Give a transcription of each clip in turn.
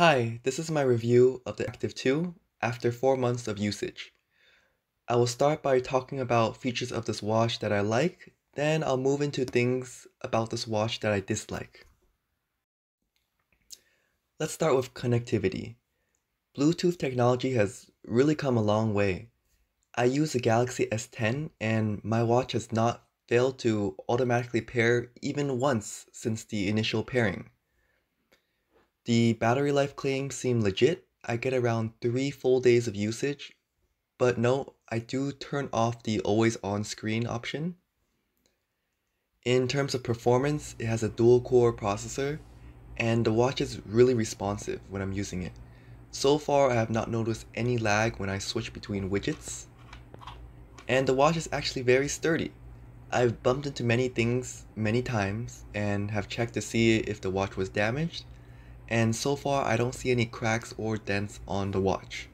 Hi, this is my review of the Active 2 after 4 months of usage. I will start by talking about features of this watch that I like, then I'll move into things about this watch that I dislike. Let's start with connectivity. Bluetooth technology has really come a long way. I use the Galaxy S10 and my watch has not failed to automatically pair even once since the initial pairing. The battery life claims seem legit. I get around 3 full days of usage, but no, I do turn off the always on screen option. In terms of performance, it has a dual core processor, and the watch is really responsive when I'm using it. So far, I have not noticed any lag when I switch between widgets. And the watch is actually very sturdy. I've bumped into many things many times and have checked to see if the watch was damaged, and so far I don't see any cracks or dents on the watch.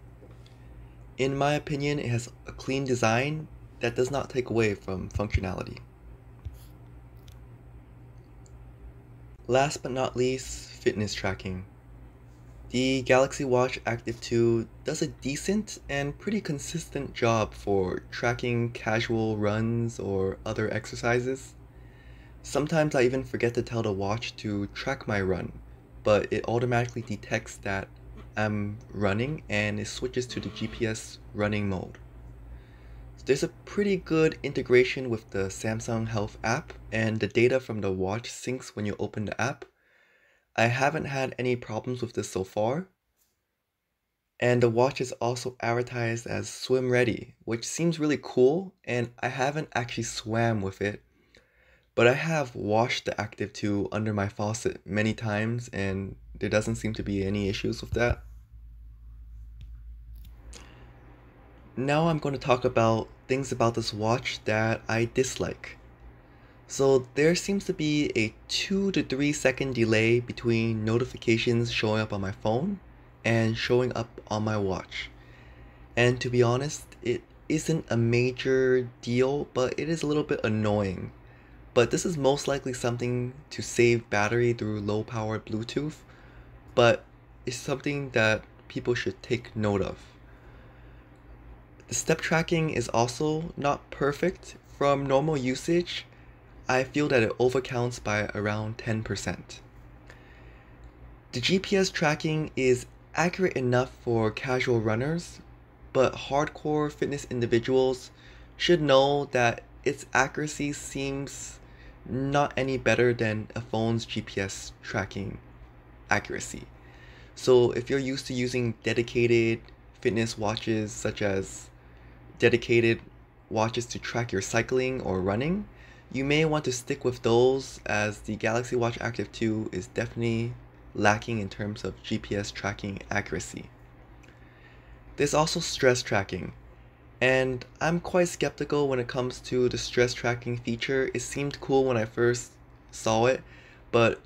In my opinion, it has a clean design that does not take away from functionality. Last but not least, fitness tracking. The Galaxy Watch Active 2 does a decent and pretty consistent job for tracking casual runs or other exercises. Sometimes I even forget to tell the watch to track my run, but it automatically detects that I'm running and it switches to the GPS running mode. There's a pretty good integration with the Samsung Health app, and the data from the watch syncs when you open the app. I haven't had any problems with this so far. And the watch is also advertised as swim ready, which seems really cool, and I haven't actually swam with it. But I have washed the Active 2 under my faucet many times, and there doesn't seem to be any issues with that. Now I'm going to talk about things about this watch that I dislike. So there seems to be a 2 to 3 second delay between notifications showing up on my phone and showing up on my watch. And to be honest, it isn't a major deal, but it is a little bit annoying. But this is most likely something to save battery through low power Bluetooth, but it's something that people should take note of. The step tracking is also not perfect. From normal usage, I feel that it overcounts by around 10%. The GPS tracking is accurate enough for casual runners, but hardcore fitness individuals should know that its accuracy seems not any better than a phone's GPS tracking accuracy. So if you're used to using dedicated fitness watches such as dedicated watches to track your cycling or running, you may want to stick with those as the Galaxy Watch Active 2 is definitely lacking in terms of GPS tracking accuracy. There's also stress tracking, and I'm quite skeptical when it comes to the stress tracking feature. It seemed cool when I first saw it, but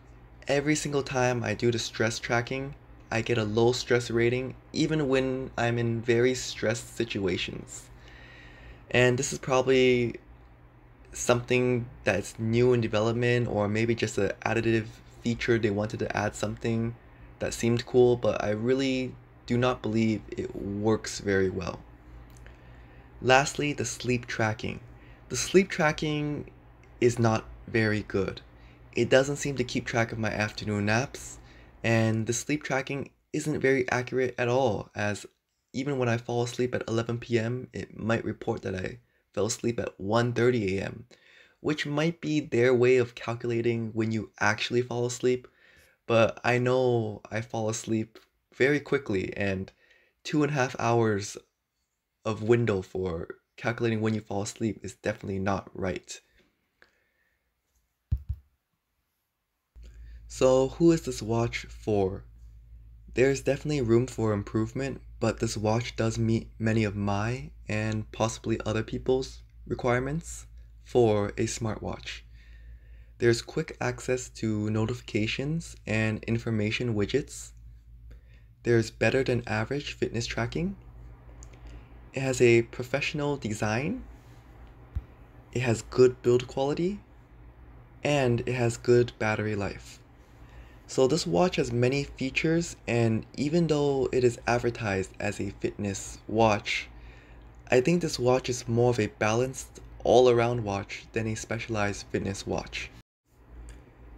every single time I do the stress tracking, I get a low stress rating even when I'm in very stressed situations. And this is probably something that's new in development, or maybe just an additive feature they wanted to add something that seemed cool, but I really do not believe it works very well. Lastly, the sleep tracking. The sleep tracking is not very good. It doesn't seem to keep track of my afternoon naps, and the sleep tracking isn't very accurate at all, as even when I fall asleep at 11 p.m., it might report that I fell asleep at 1:30 a.m., which might be their way of calculating when you actually fall asleep, but I know I fall asleep very quickly, and 2.5 hours of window for calculating when you fall asleep is definitely not right. So who is this watch for? There's definitely room for improvement, but this watch does meet many of my and possibly other people's requirements for a smartwatch. There's quick access to notifications and information widgets. There's better than average fitness tracking. It has a professional design. It has good build quality. And it has good battery life. So this watch has many features, and even though it is advertised as a fitness watch, I think this watch is more of a balanced all-around watch than a specialized fitness watch.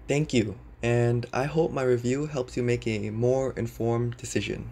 Thank you, and I hope my review helps you make a more informed decision.